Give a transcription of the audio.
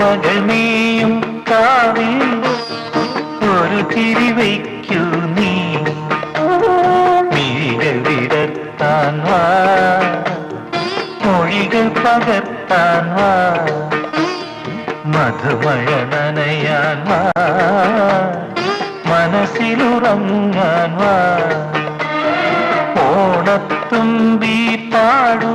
ഓർമ്മകൾ നീയും കാവിൽ ഒരു ചിരി വയ്ക്കൂ നീ മിഴികൾ വിടർത്താൻ വാ മൊഴികൾ പകർത്താൻ വാ മധുമഴ നനയാൻ വാ മനസ്സിലുറങ്ങാൻ വാ ഓണത്തുമ്പി പാടൂ